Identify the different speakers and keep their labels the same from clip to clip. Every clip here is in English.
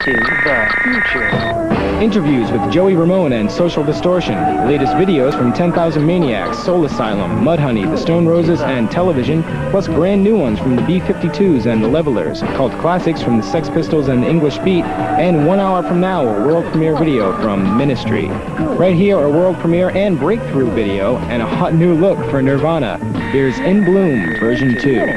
Speaker 1: into the future.
Speaker 2: Interviews with Joey Ramone and Social Distortion. Latest videos from 10,000 Maniacs, Soul Asylum, Mudhoney, The Stone Roses, and Television, plus brand new ones from the B-52s and the Levelers, called classics from the Sex Pistols and the English Beat, and 1 hour from now, a world premiere video from Ministry. Right here, a world premiere and breakthrough video, and a hot new look for Nirvana. Here's In Bloom, version 2.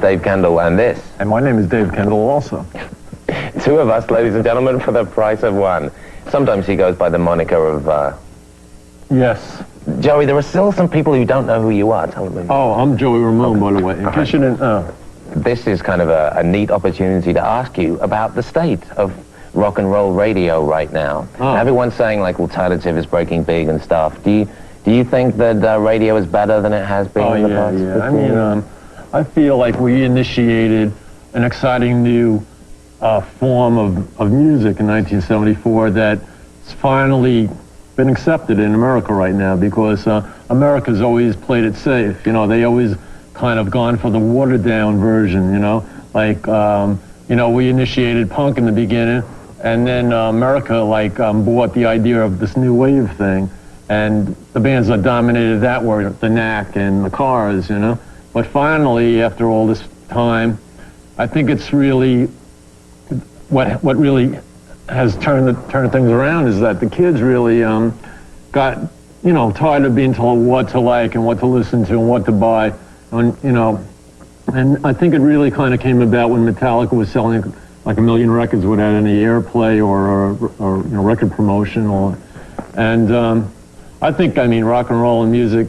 Speaker 3: Dave Kendall and this.
Speaker 4: And my name is Dave Kendall also.
Speaker 3: Two of us, ladies and gentlemen, for the price of one. Sometimes he goes by the moniker of,
Speaker 4: Yes.
Speaker 3: Joey, there are still some people who don't know who you are. Tell them.
Speaker 4: Oh, I'm Joey Ramone, by the way. In case you didn't know.
Speaker 3: This is kind of a neat opportunity to ask you about the state of rock and roll radio right now.
Speaker 4: Oh.
Speaker 3: Everyone's saying like alternative is breaking big and stuff. Do you think that radio is better than it has been in the past?
Speaker 4: Yeah. I mean, I feel like we initiated an exciting new form of music in 1974 that's finally been accepted in America right now, because America's always played it safe. You know, they always kind of gone for the watered down version, you know? Like, you know, we initiated punk in the beginning, and then America, like, bought the idea of this new wave thing, and the bands that dominated that were the Knack and the Cars, you know? But finally, after all this time, I think it's really, what really has turned things around is that the kids really got, you know, tired of being told what to like and what to listen to and what to buy, and, you know, and I think it really kind of came about when Metallica was selling like 1 million records without any airplay or you know, record promotion, and I think, I mean, rock and roll and music,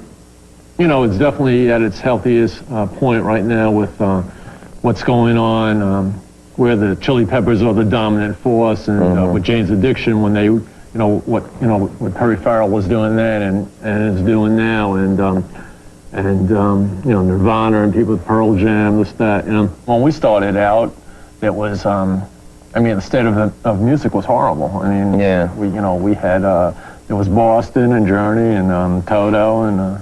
Speaker 4: you know, it's definitely at its healthiest point right now with what's going on, where the Chili Peppers are the dominant force, and with Jane's Addiction, when they, you know, what Perry Farrell was doing then and is doing now, and you know, Nirvana and people with Pearl Jam, this, that, you know. When we started out, it was, I mean, the state of music was horrible. I mean,
Speaker 3: yeah.
Speaker 4: We had, it was Boston and Journey and Toto and,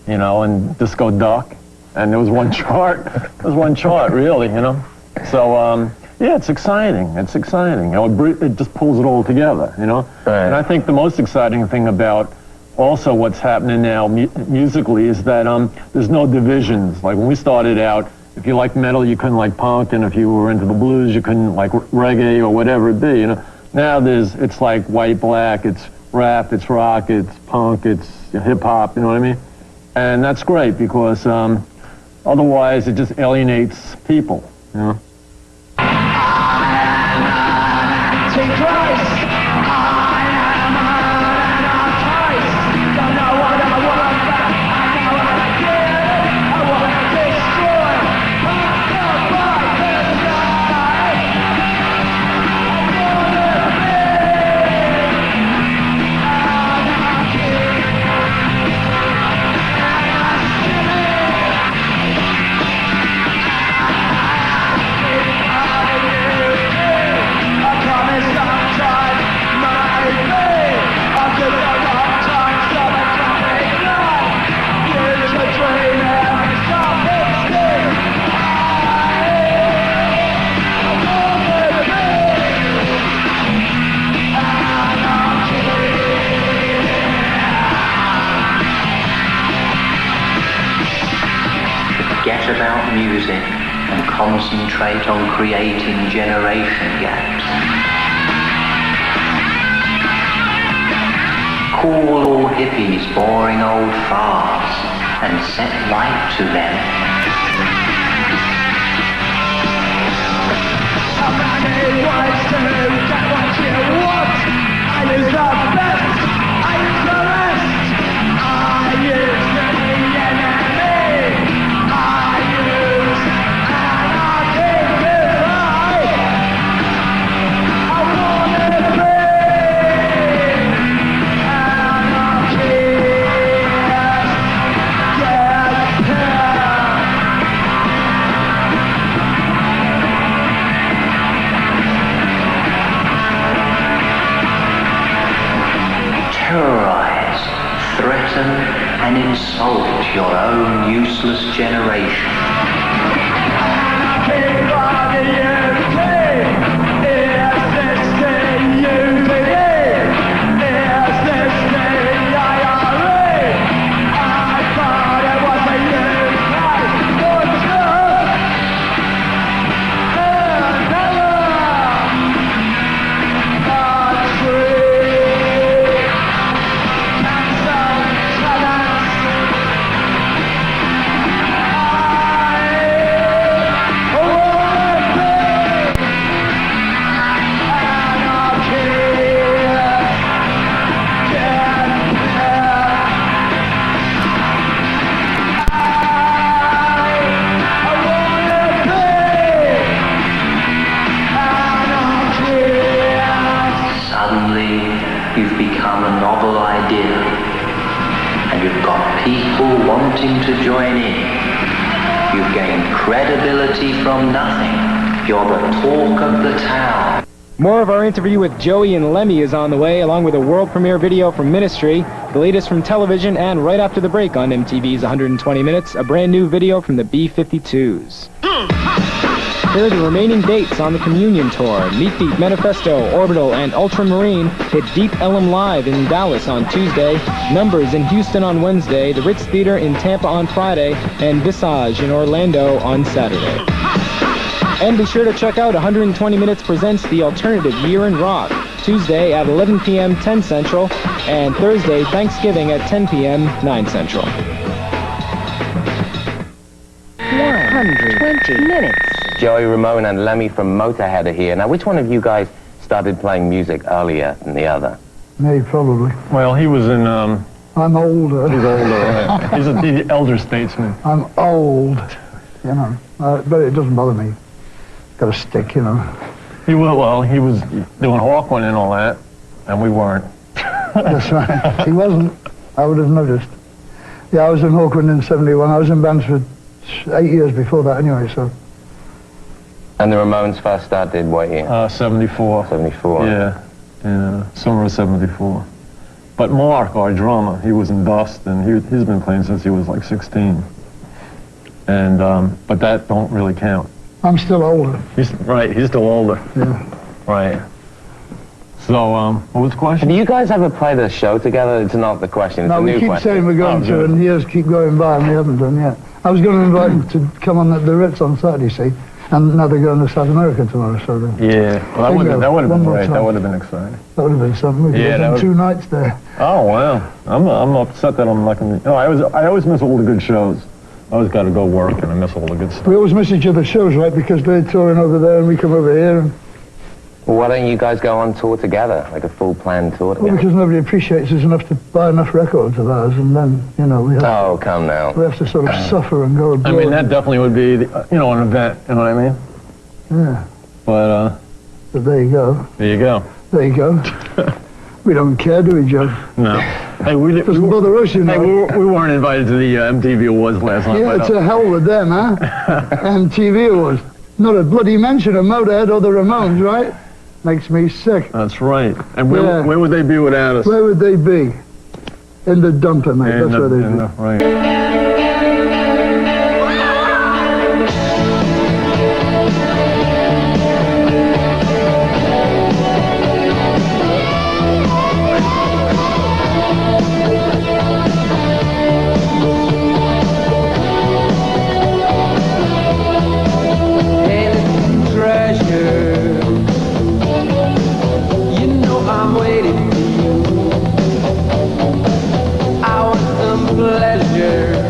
Speaker 4: you know, and Disco Duck, and there was one chart. There was one chart, really, you know. So, yeah, it's exciting. It's exciting. You know, it just pulls it all together, you know.
Speaker 3: Right.
Speaker 4: And I think the most exciting thing about also what's happening now musically is that there's no divisions. Like when we started out, if you liked metal, you couldn't like punk, and if you were into the blues, you couldn't like reggae or whatever it be, you know. Now it's like white, black, it's rap, it's rock, it's punk, it's hip hop, you know what I mean? And that's great, because otherwise it just alienates people, you know.
Speaker 1: Forget about music and concentrate on creating generation gaps. Call all hippies boring old farts and set light to them. How many ways to get what you want? I use the best, I use the rest, I use the enemy.
Speaker 5: You've got people wanting to join in. You've gained credibility from nothing. You're the talk of the town.
Speaker 2: More of our interview with Joey and Lemmy is on the way, along with a world premiere video from Ministry, the latest from television, and right after the break on MTV's 120 Minutes, a brand new video from the B-52s. Here are the remaining dates on the Communion Tour. Meat Beat, Manifesto, Orbital, and Ultramarine hit Deep Ellum Live in Dallas on Tuesday, Numbers in Houston on Wednesday, the Ritz Theater in Tampa on Friday, and Visage in Orlando on Saturday. And be sure to check out 120 Minutes Presents The Alternative Year in Rock, Tuesday at 11 p.m. 10 Central, and Thursday, Thanksgiving at 10 p.m. 9 Central.
Speaker 6: 120 Minutes.
Speaker 3: Joey Ramone and Lemmy from Motorhead are here. Now, which one of you guys started playing music earlier than the other?
Speaker 7: Me, probably.
Speaker 4: Well, he was in,
Speaker 7: I'm older.
Speaker 4: he's older, right? He's the elder statesman.
Speaker 7: I'm old, you know, but it doesn't bother me. Got a stick, you know.
Speaker 4: He was doing Hawkwind and all that, and we weren't.
Speaker 7: That's right. He wasn't. I would have noticed. Yeah, I was in Hawkwind in 71. I was in bands for 8 years before that anyway, so.
Speaker 3: And the Ramones first started what year?
Speaker 4: 74.
Speaker 3: 74.
Speaker 4: Yeah, summer of 74. But Mark, our drummer, he was in Dust, and he's been playing since he was like 16. And, but that don't really count.
Speaker 7: I'm still older.
Speaker 4: He's still older.
Speaker 7: Yeah.
Speaker 4: Right. So, what was the question?
Speaker 3: Do you guys ever play the show together? It's not the question, it's
Speaker 7: No,
Speaker 3: a
Speaker 7: we
Speaker 3: new
Speaker 7: keep
Speaker 3: question.
Speaker 7: saying we're going to, and years keep going by, and we haven't done yet. I was going to invite him to come on the Ritz on Saturday, see, and now they're going to South America tomorrow, so then.
Speaker 4: Yeah, well, that would have been great.
Speaker 7: time.
Speaker 4: That would have been exciting.
Speaker 7: That would have been something. We could have done 2 nights there.
Speaker 4: Oh, wow. I'm upset that I'm not going to... No, I always miss all the good shows. I always got to go work, and I miss all the good stuff.
Speaker 7: We always miss each other's shows, right, because they're touring over there, and we come over here, and...
Speaker 3: Well, why don't you guys go on tour together, like a full planned tour together?
Speaker 7: Well, because nobody appreciates us enough to buy enough records of ours, and then, you know, we have,
Speaker 3: Oh, come now.
Speaker 7: we have to sort of suffer and go
Speaker 4: I
Speaker 7: abroad.
Speaker 4: mean, that definitely would be, an event, you know what I mean?
Speaker 7: Yeah,
Speaker 4: But,
Speaker 7: but there you go.
Speaker 4: there you go.
Speaker 7: There you go. We don't care, do we, Joe?
Speaker 4: No. Hey, we
Speaker 7: Doesn't bother us, you know.
Speaker 4: we weren't invited to the MTV Awards last night.
Speaker 7: Yeah,
Speaker 4: but,
Speaker 7: to hell with them, huh? MTV Awards. Not a bloody mention of Motorhead or the Ramones, right? Makes me sick.
Speaker 4: That's right. And where,
Speaker 7: Yeah.
Speaker 4: where would they be without us?
Speaker 7: Where would they be? In the dumper, mate. That's where they'd be.
Speaker 4: Right.
Speaker 1: Pleasure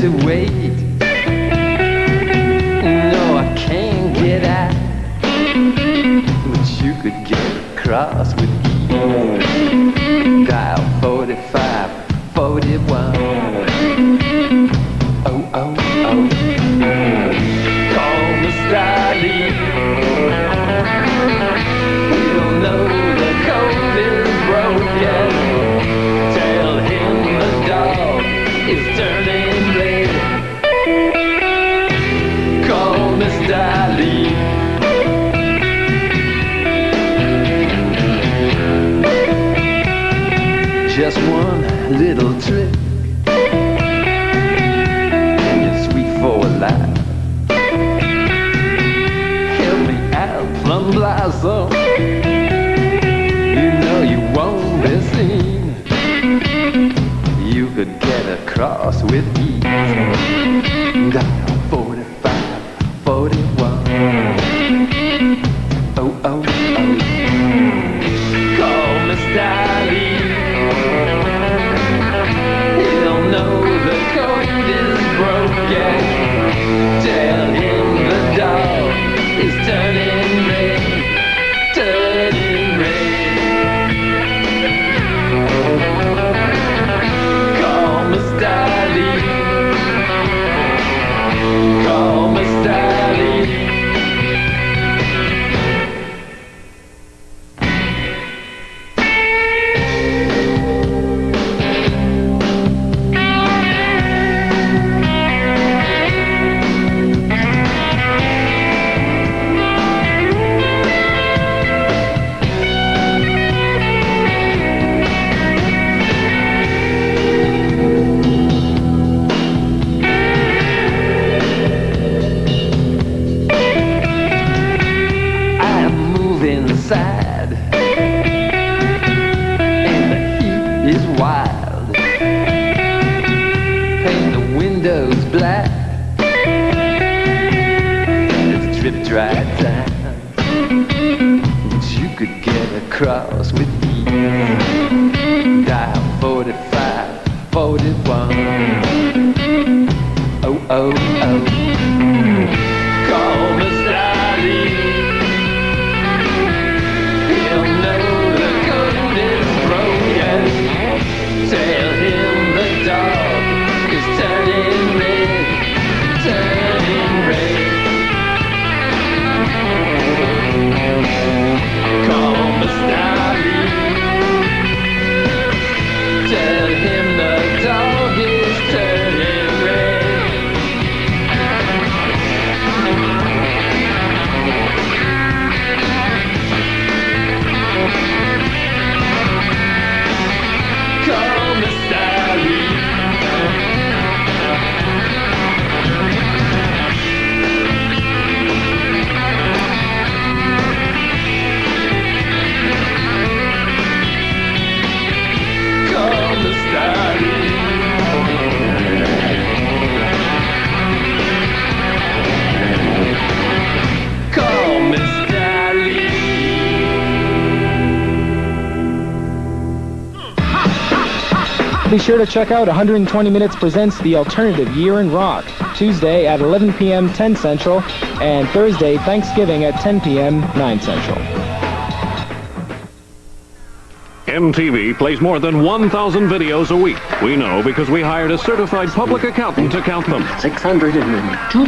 Speaker 6: to wait. No, I can't get out, but you could get across with me. Dial 45, 41. Oh, oh, oh. Call me Starlee. We don't know the code is broken. Tell him the dog is turning red. Call me Starlee. Just one little trick, and you're sweet for life. Help me out, plum blossom. You know you won't be seen. You could get across with ease. Dial 45, 41. Oh, oh, oh. Call me Starlee. He'll know the code is broken. Tell him the dog is turning red, turning red. Call me Starlee. Call me Starlee. Inside, and the heat is wild. Paint the windows black, and it's drip dry time. But you could get across with ease. Dial 45, 41. Oh, oh, oh. Call me Starlee. Tell him the dog is turning red, turning red. Call me Starlee. Tell him the dog is turning red. Call me Starlee. Call me Starlee. Call me Starlee.
Speaker 2: Be sure to check out 120 Minutes Presents The Alternative Year in Rock, Tuesday at 11 p.m. 10 Central, and Thursday, Thanksgiving at 10 p.m. 9 Central.
Speaker 8: MTV plays more than 1,000 videos a week. We know because we hired a certified public accountant to count them.
Speaker 9: 692.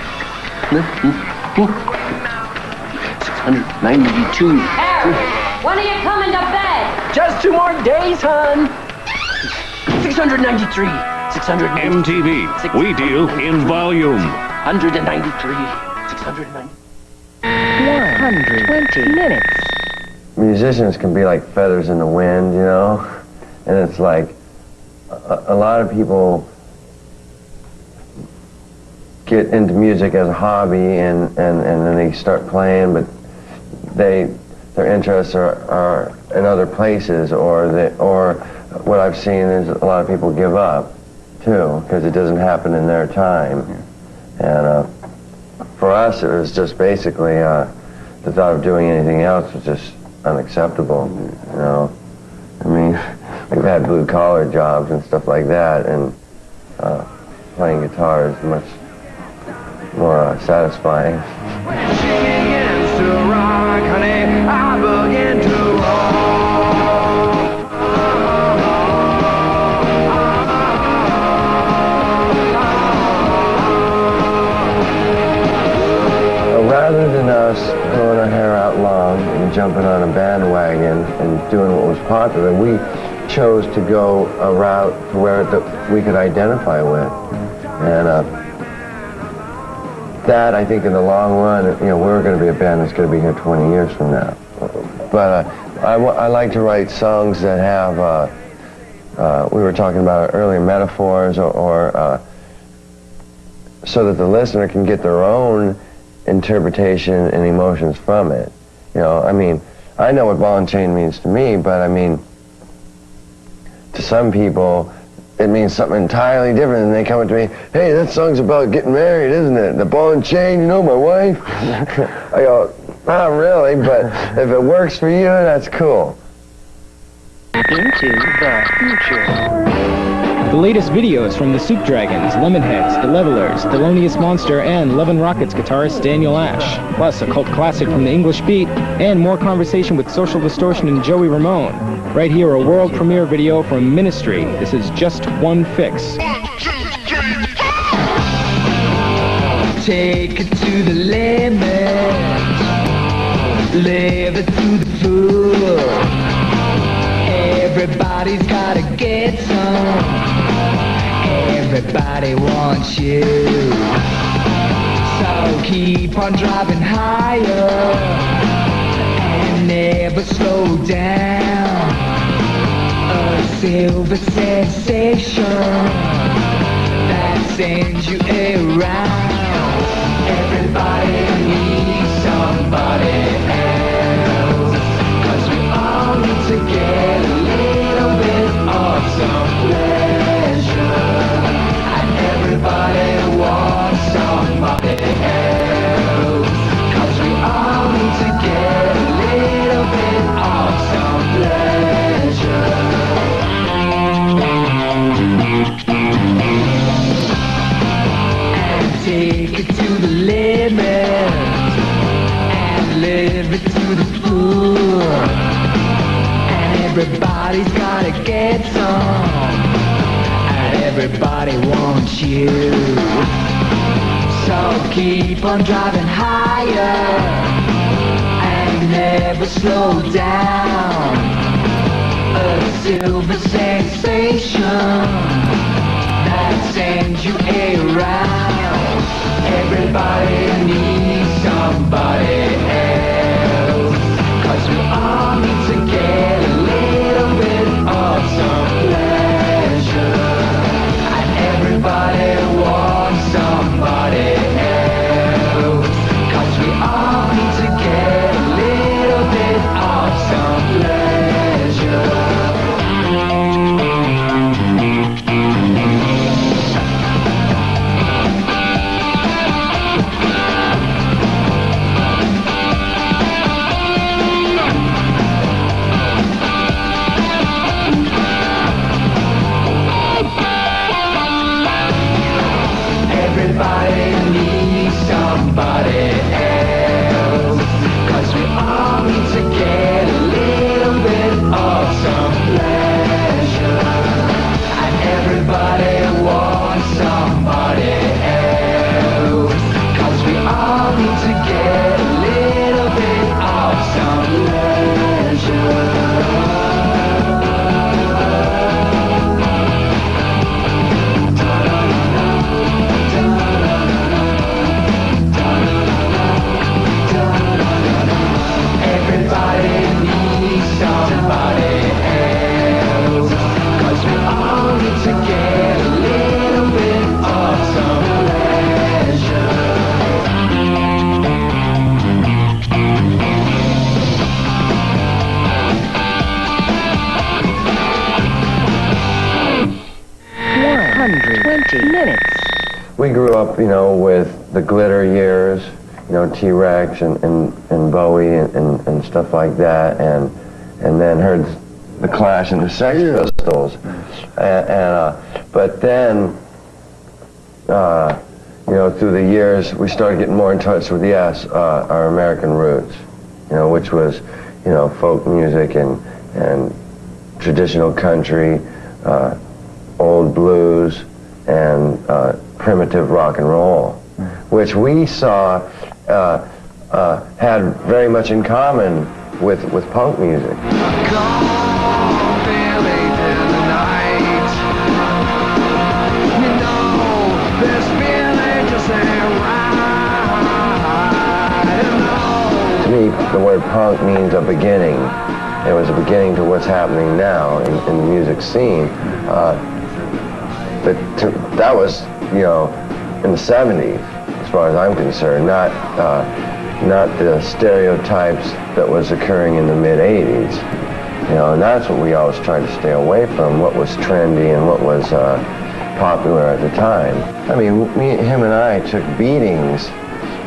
Speaker 9: 692.
Speaker 10: Harry, when are you coming to bed?
Speaker 9: Just 2 more days, hon. 693. 693.
Speaker 8: MTV. We deal in volume.
Speaker 9: 193. 690.
Speaker 11: 120 minutes.
Speaker 3: Musicians can be like feathers in the wind, you know? And it's like a lot of people get into music as a hobby and then they start playing, but their interests are in other places, or what I've seen is a lot of people give up too because it doesn't happen in their time. And for us, it was just basically the thought of doing anything else was just unacceptable. You know, I mean, we've had blue collar jobs and stuff like that, and playing guitar is much more satisfying.
Speaker 1: When she begins to rock, honey, I begin to
Speaker 3: Rather than us throwing our hair out long and jumping on a bandwagon and doing what was popular, we chose to go a route where we could identify with. And that, I think, in the long run, we're going to be a band that's going to be here 20 years from now. But I like to write songs that have, we were talking about earlier, metaphors or so that the listener can get their own interpretation and emotions from it. I mean, I know what ball and chain means to me, but I mean, to some people, it means something entirely different, and they come up to me, hey, that song's about getting married, isn't it? The ball and chain, my wife? I go, not really, but if it works for you, that's cool.
Speaker 9: Into the future.
Speaker 2: The latest videos from the Soup Dragons, Lemonheads, The Levelers, Thelonious Monster, and Love and Rockets guitarist Daniel Ash. Plus a cult classic from the English Beat, and more conversation with Social Distortion and Joey Ramone. Right here, a world premiere video from Ministry. This is Just One Fix.
Speaker 1: Take it to the limit, live it to the full. Everybody's gotta get some. Everybody wants you. So keep on driving higher and never slow down. A silver sensation that sends you around. Everybody needs somebody else, 'cause we all need to get a little bit of some pleasure. And everybody wants somebody else, 'cause we all need to get a little bit of some pleasure. And take it to the limit and live it to the full. And everybody's gotta get some, and everybody wants you. So keep on driving higher and never slow down. A silver sensation that sends you around. Everybody needs somebody else, 'cause we all need to get a little bit of some pleasure. And everybody wants somebody else, 'cause we all need to get a little bit of some pleasure. Everybody needs somebody else, 'cause we all need to get a little bit of some pleasure. And everybody wants somebody else, 'cause we all need to get a little bit of some pleasure. We grew up, with the glitter years, T-Rex and Bowie and stuff like that, and then heard the Clash and the Sex Pistols, but then
Speaker 3: you know, through the years, we started getting more in touch with, yes, our American roots, you know, which was, you know, folk music and traditional country, old blues, and primitive rock and roll, which we saw had very much in common with punk music. To me, the word punk means a beginning. It was a beginning to what's happening now in the music scene. But that was, you know, in the 70s, as far as I'm concerned, not the stereotypes that was occurring in the mid-80s. You know, and that's what we always tried to stay away from, what was trendy and what was popular at the time. I mean, him and I took beatings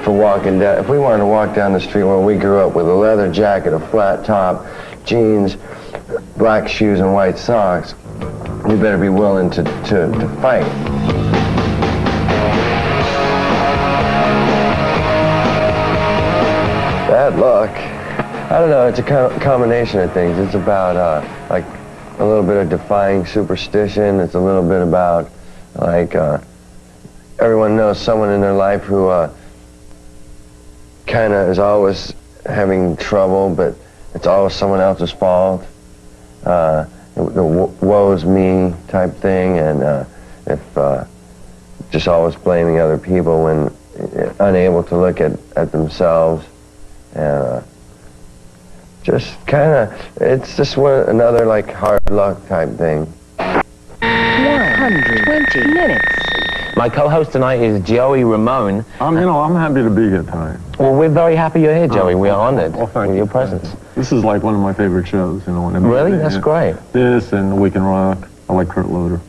Speaker 3: for walking down. If we wanted to walk down the street where we grew up with a leather jacket, a flat top, jeans, black shoes, and white socks, you better be willing to fight. Bad luck. I don't know, it's a combination of things. It's about like a little bit of defying superstition. It's a little bit about like everyone knows someone in their life who kind of is always having trouble, but it's always someone else's fault. The woe's me type thing, and if just always blaming other people when unable to look at themselves, and just kind of, it's just another like hard luck type thing.
Speaker 9: 120 minutes.
Speaker 11: My co-host tonight is Joey Ramone.
Speaker 4: I'm happy to be here tonight.
Speaker 11: Well, we're very happy you're here, Joey. We are honored
Speaker 4: well,
Speaker 11: with your presence.
Speaker 4: This is like one of my favorite shows, you know.
Speaker 11: Really? That's great.
Speaker 4: This and Week in Rock. I like Kurt Loder.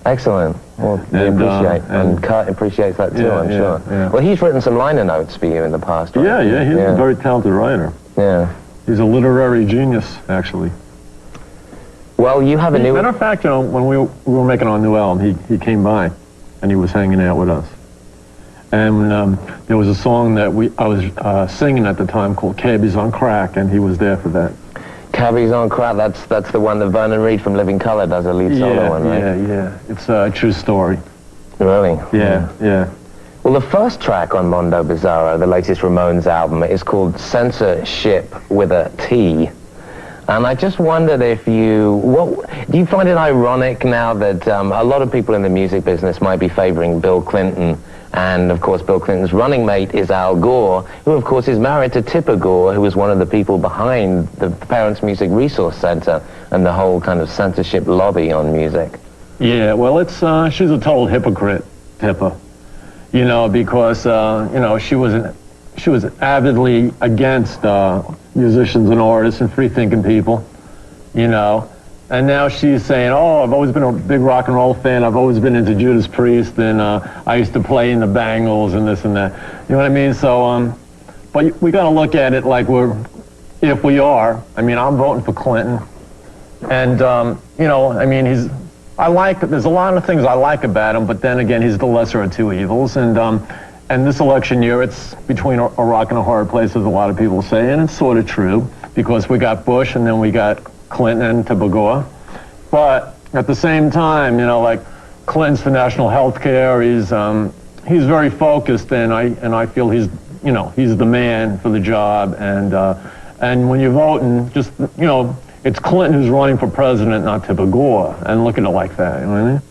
Speaker 11: Excellent. Well, we appreciate, and Kurt appreciates that too, I'm sure.
Speaker 4: Yeah.
Speaker 11: Well, he's written some liner notes for you in the past, right?
Speaker 4: Yeah, he's a very talented writer.
Speaker 11: Yeah.
Speaker 4: He's a literary genius, actually.
Speaker 11: Well, you have a new...
Speaker 4: Matter of fact, you know, when we were making our new album, he came by, and he was hanging out with us. And there was a song that I was singing at the time called Cabbies on Crack, and he was there for that.
Speaker 11: Cabbies on Crack, that's the one that Vernon Reid from Living Colour does a lead solo on, right?
Speaker 4: Yeah. It's a true story.
Speaker 11: Really?
Speaker 4: Yeah.
Speaker 11: Well, the first track on Mondo Bizarro, the latest Ramones album, is called Censorship with a T. And I just wondered if do you find it ironic now that a lot of people in the music business might be favoring Bill Clinton, and of course Bill Clinton's running mate is Al Gore, who of course is married to Tipper Gore, who was one of the people behind the Parents Music Resource Center and the whole kind of censorship lobby on music?
Speaker 4: Yeah, well, it's she's a total hypocrite, Tipper. You know, because you know, she was avidly against musicians and artists and free-thinking people, you know. And now she's saying, oh, I've always been a big rock and roll fan. I've always been into Judas Priest, and I used to play in the Bangles and this and that. You know what I mean? So, but we got to look at it like if we are. I mean, I'm voting for Clinton. And, you know, I mean, there's a lot of things I like about him, but then again, he's the lesser of two evils. And this election year, it's between a rock and a hard place, as a lot of people say, and it's sort of true, because we got Bush and then we got Clinton and Tipper Gore. But at the same time, you know, like Clinton's for national health care, he's very focused, and I feel he's the man for the job. And when you're voting, just, you know, it's Clinton who's running for president, not Tipper Gore, and look at it like that, you know what I mean?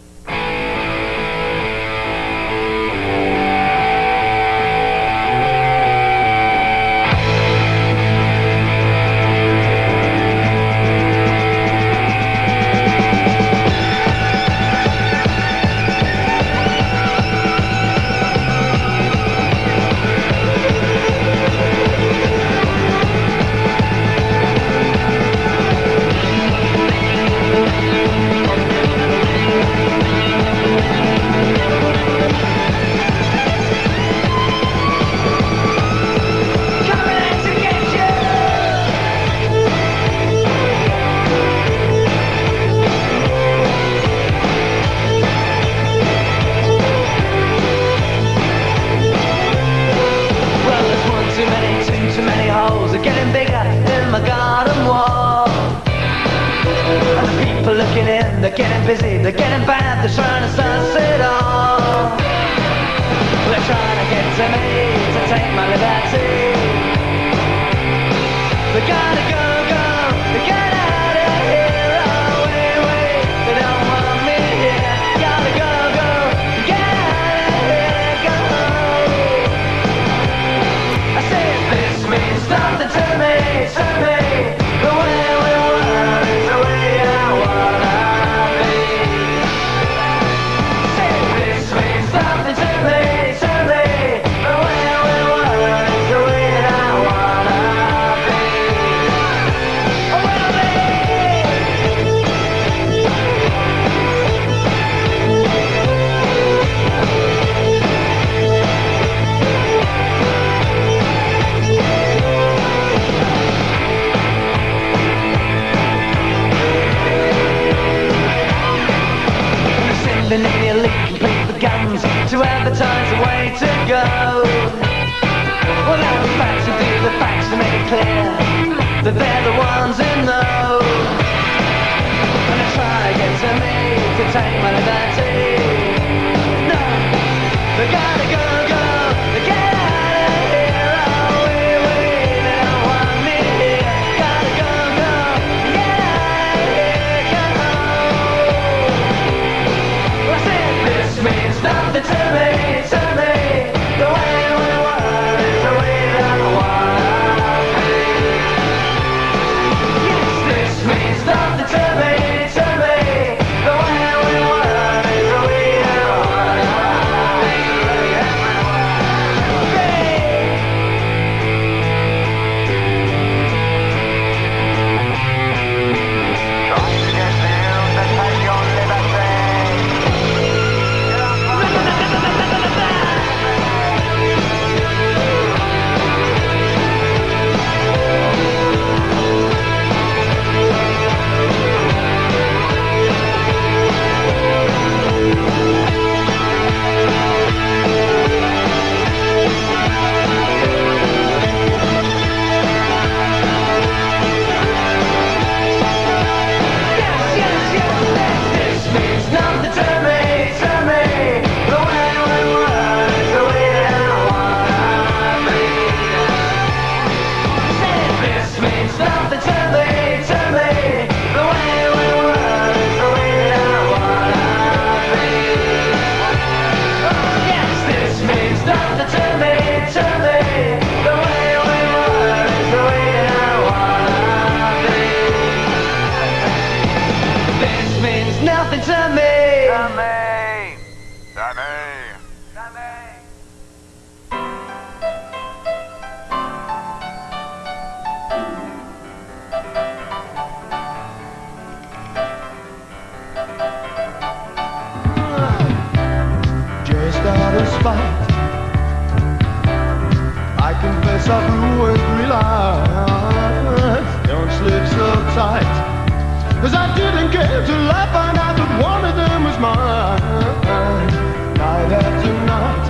Speaker 6: they're getting busy, they're getting bad, they're trying to suss it all. They're trying to get to me, to take my liberty. They gotta go, they get out of here. Oh, wait, they don't want me here. Gotta go, get out of here, go. I said this means nothing to me, the way we want is the way I wanna be. I said this means nothing to me, the way we want is the way that I wanna be. Oh, well, sending in your link and paper guns to advertise the way to go. Well, now the facts will do the facts to make it clear that they're the ones who know. And they try to get to me to take my liberty. No, they gotta go, they get out of here. Oh, wait, they don't want me here. Gotta go, get out of here, go. I said this means nothing to me, the way we want is the way that I wanna be. Yes, this means nothing to me, the way we want is the way that I wanna be. Trying to get you to take your liberty. Nothing to me. Just out of spite, I confess I blew away 3 lines. Don't slip so tight, 'cause I didn't care till I found out that one of them was mine. Night after night,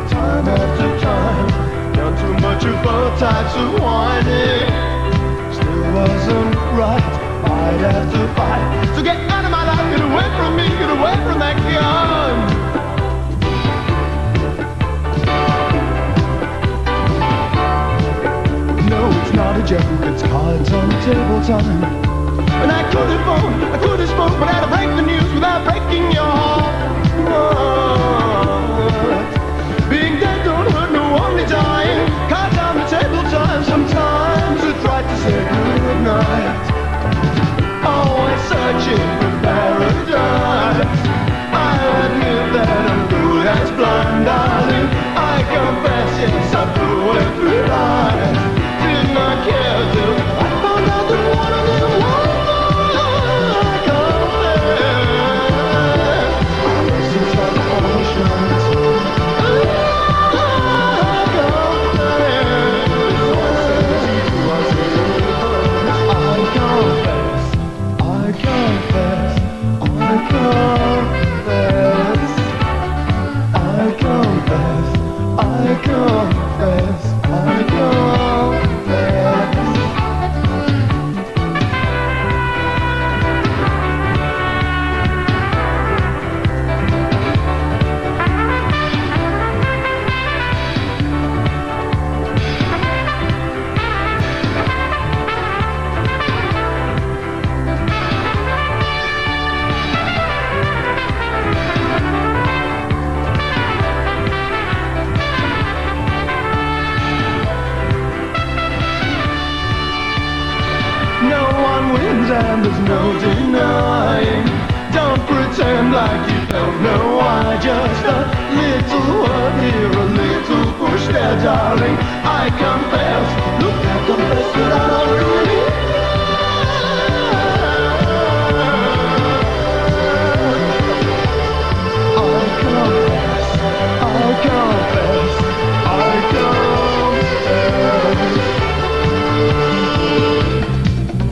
Speaker 6: time after time, done too much of both types of whining. Still wasn't right, fight after fight. So get out of my life, get away from me, get away from that gun. No, it's not a joke, it's cards on the table time. And I could have spoke, but I'd break the news without breaking your heart. Being dead don't hurt, no, only dying. Cards on the table time, sometimes it's right to say goodnight. Always searching for paradise. I admit that I'm good as blind, darling. I confess, yes, I blew away 3 lines. Did not care till I found out that one of them was. and there's no denying. Don't pretend like you don't know why. Just a little word here, a little push there, darling. I confess, look, I confess that I don't really.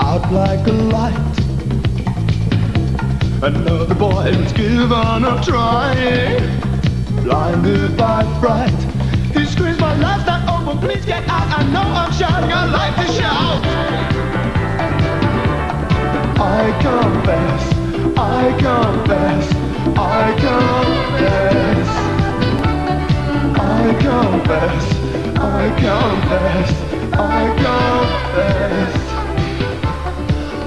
Speaker 6: Out like a light, another boy who's given up trying. Blinded by fright, he screams, my life's not over, please get out. I know I'm shouting, I like to shout. I confess, I confess, I confess, I confess, I confess, I confess,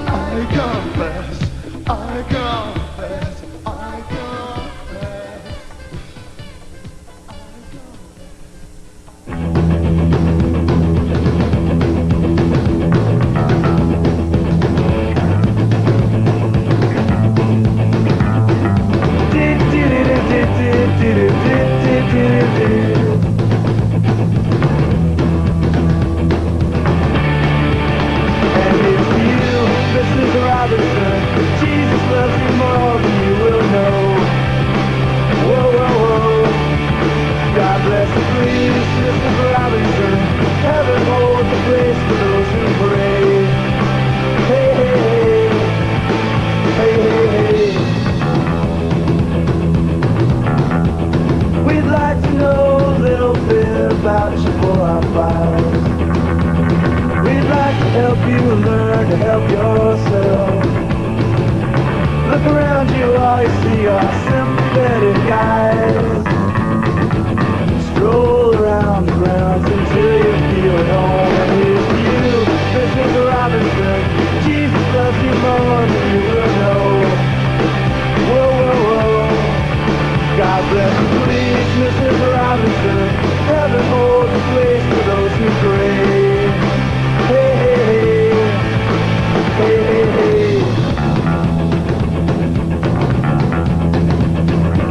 Speaker 6: I confess, I confess, I confess. Jesus loves you more than you will know. Whoa, whoa, whoa. God bless you, please, Mrs. Robinson. Heaven holds a place for those who pray. Hey, hey, hey. Hey, hey, hey. We'd like to know a little bit about you for our files. We'd like to help you learn to help yourself. Look around you, all you see are sympathetic guys. Stroll around the grounds until you feel at home. And here's you, Mrs. Robinson. Jesus loves you more than you will know. Whoa, whoa, whoa. God bless you, please, Mrs. Robinson. Heaven holds a place for those who pray. Hey, hey, hey. Hey, hey, hey.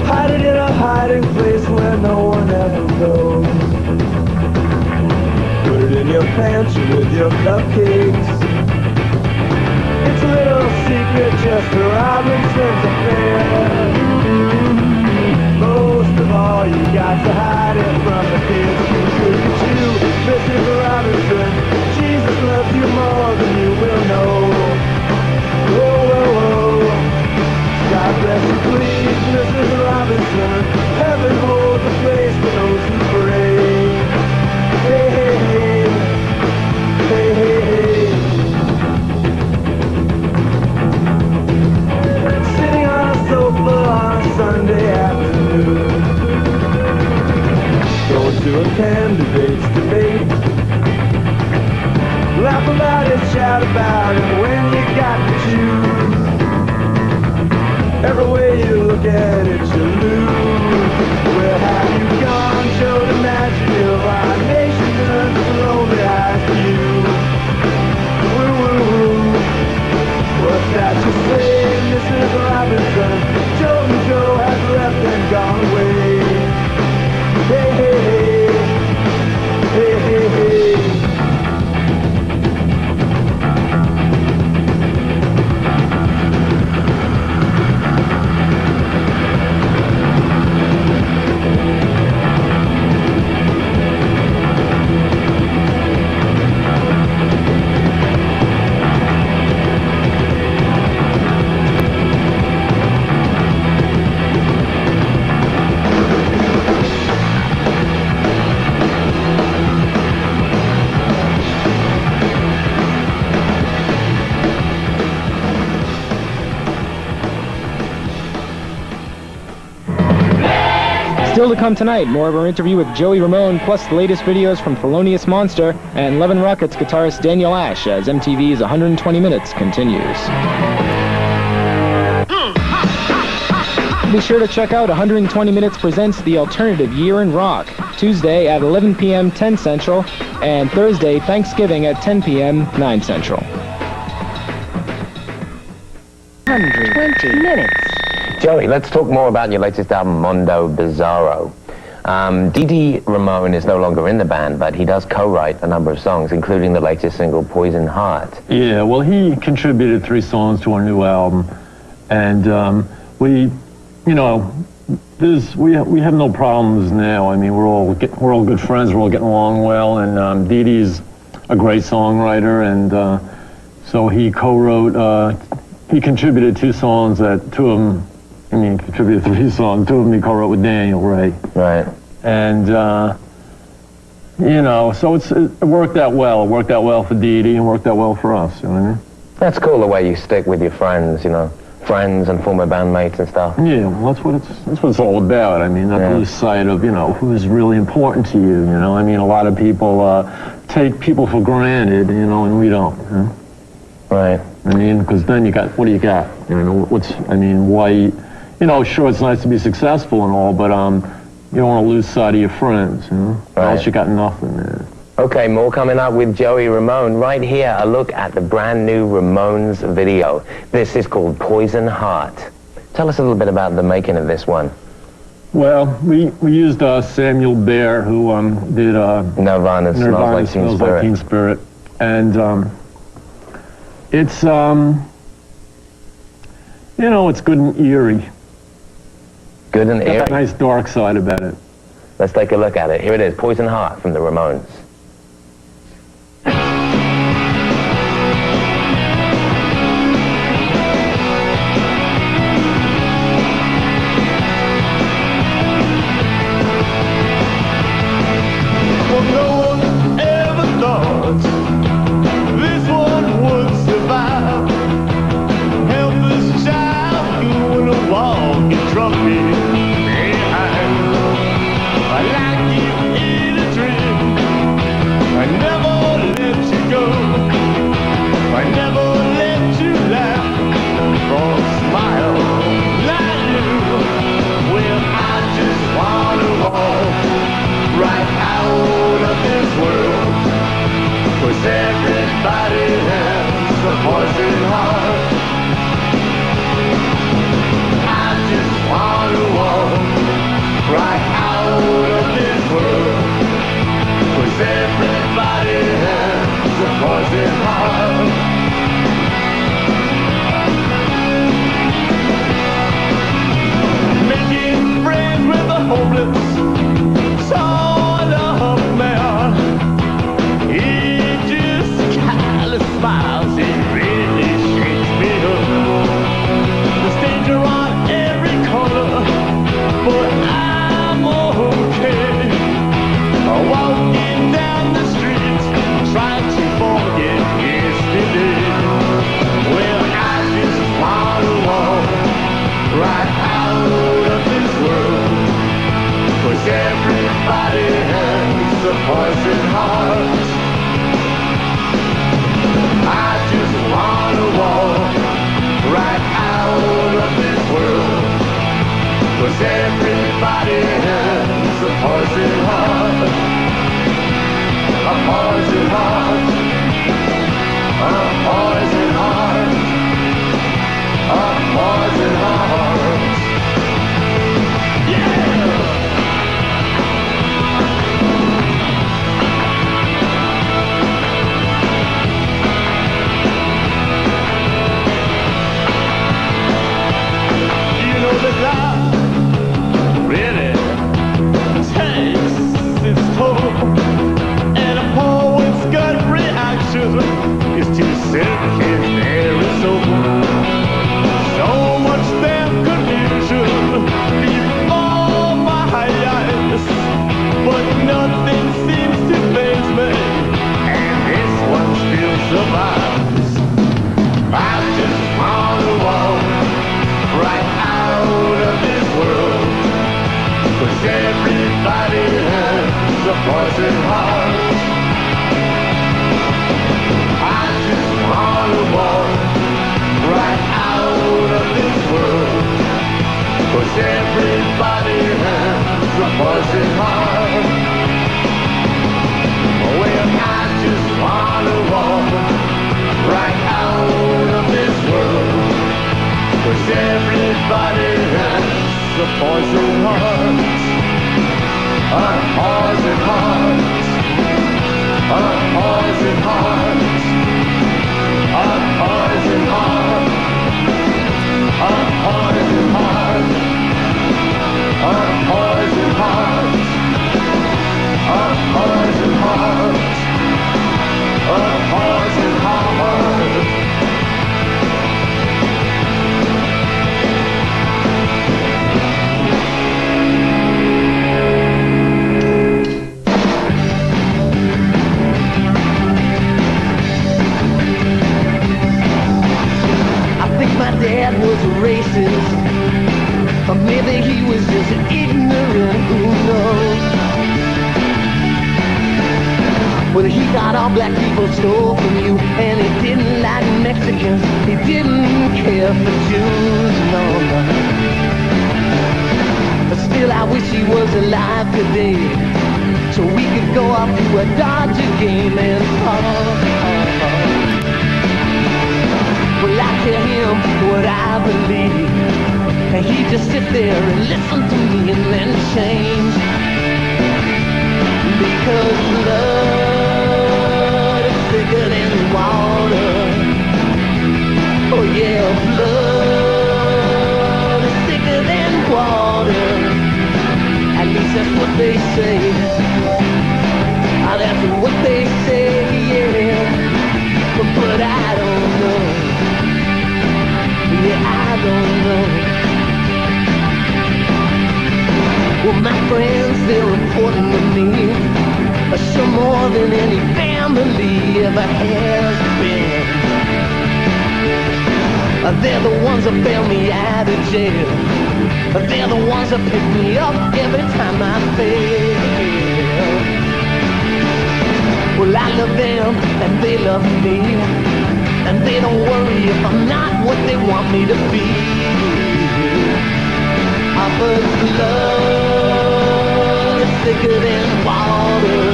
Speaker 6: Hide it in a hiding place where no one ever goes. Put it in your pantry with your cupcakes. It's a little secret, just a Robinson's affair. Most of all, you got to hide it from the kids who look at you, Mrs. Robinson. Jesus loves you more than you will know. Whoa, whoa, whoa. God bless you, please, Mrs. Robinson. Heaven holds a place for those who pray. Hey, hey, hey. Hey, hey, hey. Sitting on a sofa on a Sunday afternoon, going to a candidate's debate. Laugh about it, shout about it when you got to choose. Every way you look at it, you lose. Where have you gone? Show to imagine if our nation turns slowly as you. Woo, woo, woo. What's that you say, Mrs. Robinson? Joe and Joe has left and gone away. Hey, hey, hey. Hey, hey, hey.
Speaker 2: Still to come tonight, more of our interview with Joey Ramone, plus the latest videos from Thelonious Monster and Levin Rocket's guitarist Daniel Ash as MTV's 120 Minutes continues. Be sure to check out 120 Minutes Presents The Alternative Year in Rock, Tuesday at 11 p.m. 10 Central, and Thursday, Thanksgiving at 10 p.m. 9 Central.
Speaker 9: 120 minutes.
Speaker 11: Joey, let's talk more about your latest album, Mondo Bizarro. Didi Ramone is no longer in the band, but he does co-write a number of songs, including the latest single, Poison Heart.
Speaker 4: Yeah, well, he contributed 3 songs to our new album, and we have no problems now. I mean, we're all good friends. We're all getting along well, and Didi's a great songwriter, and so he co-wrote. He contributed 2 songs that 2 of them. I mean, he contributed 3 songs. 2 of them he co-wrote with Daniel Ray.
Speaker 11: Right.
Speaker 4: And so it worked out well. It worked out well for Didi and worked out well for us. You know what I mean?
Speaker 11: That's cool the way you stick with your friends. Friends and former bandmates and stuff.
Speaker 4: Yeah, well, that's what it's all about. I mean, not to lose sight of who's really important to you. I mean, a lot of people take people for granted, and we don't.
Speaker 11: Right.
Speaker 4: I mean, because then what do you got? Why? Sure, it's nice to be successful and all, but you don't want to lose sight of your friends. Right. Else you got nothing, man.
Speaker 11: Okay, more coming up with Joey Ramone. Right here, a look at the brand new Ramones video. This is called Poison Heart. Tell us a little bit about the making of this one.
Speaker 4: Well, we used Samuel Baer, who did
Speaker 11: Nirvana Smells Like Teen Spirit.
Speaker 4: And it's, it's good and eerie.
Speaker 11: Good and eerie?
Speaker 4: Got a nice dark side about it.
Speaker 11: Let's take a look at it. Here it is, Poison Heart from the Ramones.
Speaker 6: Everybody has a poison heart. A poison heart. A poison heart. A poison heart. A poison heart. A poison heart. A poison heart. A poison heart. My dad was a racist, or maybe he was just ignorant, who knows? Well, he thought all black people stole from you, and he didn't like Mexicans, he didn't care for Jews, no, no. But still I wish he was alive today, so we could go off to a Dodger game and well, I tell him what I believe, and he just sit there and listen to me and then change. Because blood is thicker than water. Oh yeah, blood is thicker than water. At least that's what they say. That's what they say, yeah. But I don't know. Yeah, I don't know. Well, my friends, they're important to me, so more than any family ever has been. They're the ones that bail me out of jail. They're the ones that pick me up every time I fail. Well, I love them and they love me, and they don't worry if I'm not what they want me to be. But blood is thicker than water.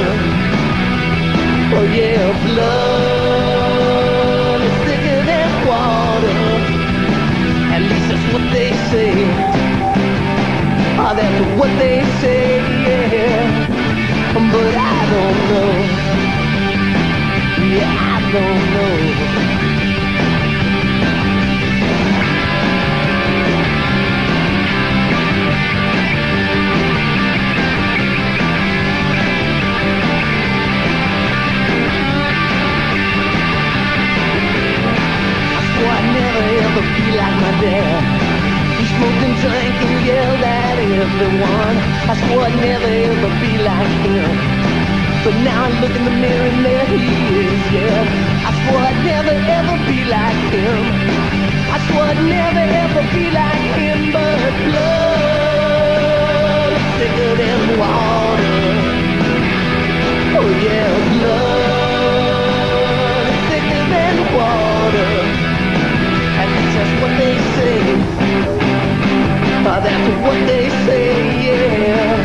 Speaker 6: Oh yeah, blood is thicker than water. At least that's what they say. That's what they say, yeah. But I don't know. Yeah, I don't know. Be like my dad. He smoked and drank and yelled at everyone. I swore I'd never ever be like him, but now I look in the mirror and there he is, yeah. I swore I'd never ever be like him. I swore I'd never ever be like him, but blood is thicker than water. Oh yeah, blood is thicker than water. That's what they say. That's what they say, yeah.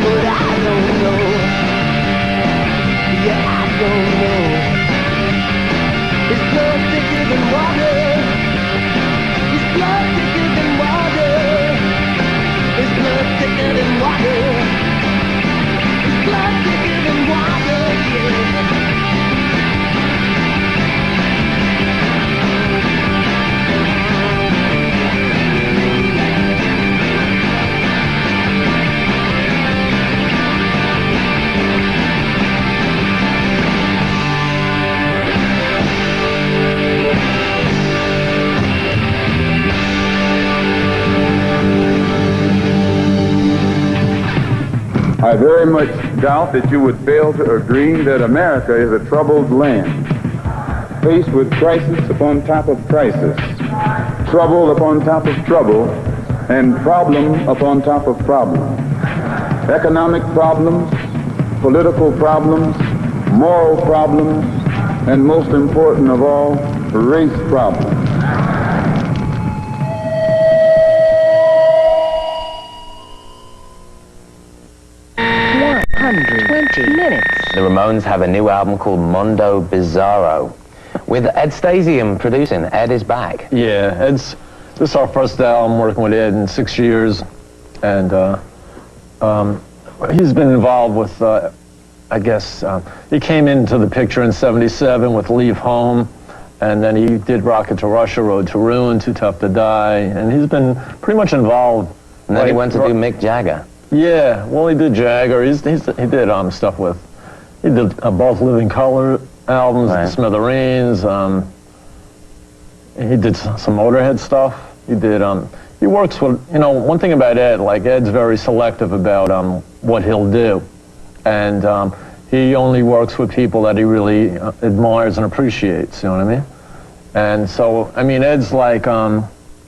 Speaker 6: But I don't know. Yeah, I don't know. Is blood thicker than water? Is blood thicker than water? Is blood thicker than water? Is blood thicker than water? Yeah.
Speaker 12: I very much doubt that you would fail to agree that America is a troubled land, faced with crisis upon top of crisis, trouble upon top of trouble, and problem upon top of problem. Economic problems, political problems, moral problems, and most important of all, race problems.
Speaker 9: 120 minutes.
Speaker 11: The Ramones have a new album called Mondo Bizarro, with Ed Stasium producing. Ed is back.
Speaker 4: Yeah, Ed's this is our first album working with Ed in 6 years, and he's been involved with, I guess, he came into the picture in '77 with Leave Home, and then he did Rocket to Russia, Road to Ruin, Too Tough to Die, and he's been pretty much involved.
Speaker 11: And then he went to do Mick Jagger.
Speaker 4: Yeah, well, he did Jagger. He did stuff with, he did both Living Color albums,
Speaker 11: Right.
Speaker 4: Smithereens. He did some Motorhead stuff. He did, he works with, you know, one thing about Ed, like Ed's very selective about what he'll do. And he only works with people that he really admires and appreciates, you know what I mean? And so, I mean, Ed's like,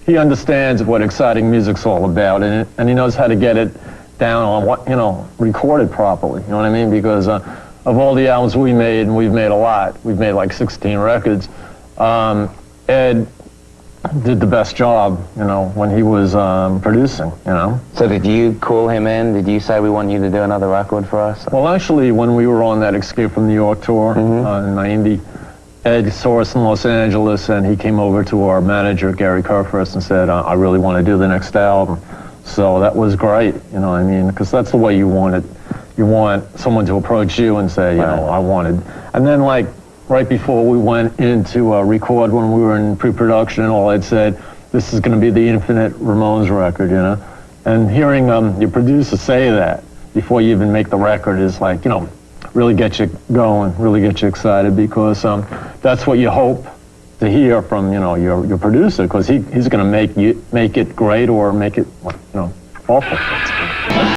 Speaker 4: he understands what exciting music's all about, and he knows how to get it down on what, you know, recorded properly, you know what I mean? Because of all the albums we made, and we've made a lot, we've made like 16 records, Ed did the best job, you know, when he was producing, you know.
Speaker 11: So did you call him in? Did you say, we want you to do another record for us?
Speaker 4: Well, actually, when we were on that Escape from New York tour in '90, Ed saw us in Los Angeles, and he came over to our manager, Gary Kurfürst, and said, I really want to do the next album. So that was great, you know what I mean? Because that's the way you want it. You want someone to approach you and say, you know, I wanted. And then, like, right before we went into record, when we were in pre-production, all Ed said, this is going to be the Infinite Ramones record, you know? And hearing your producer say that before you even make the record is like, you know, really get you going, really get you excited, because that's what you hope to hear from, you know, your producer, because he's going to make it great or make it, you know, awful.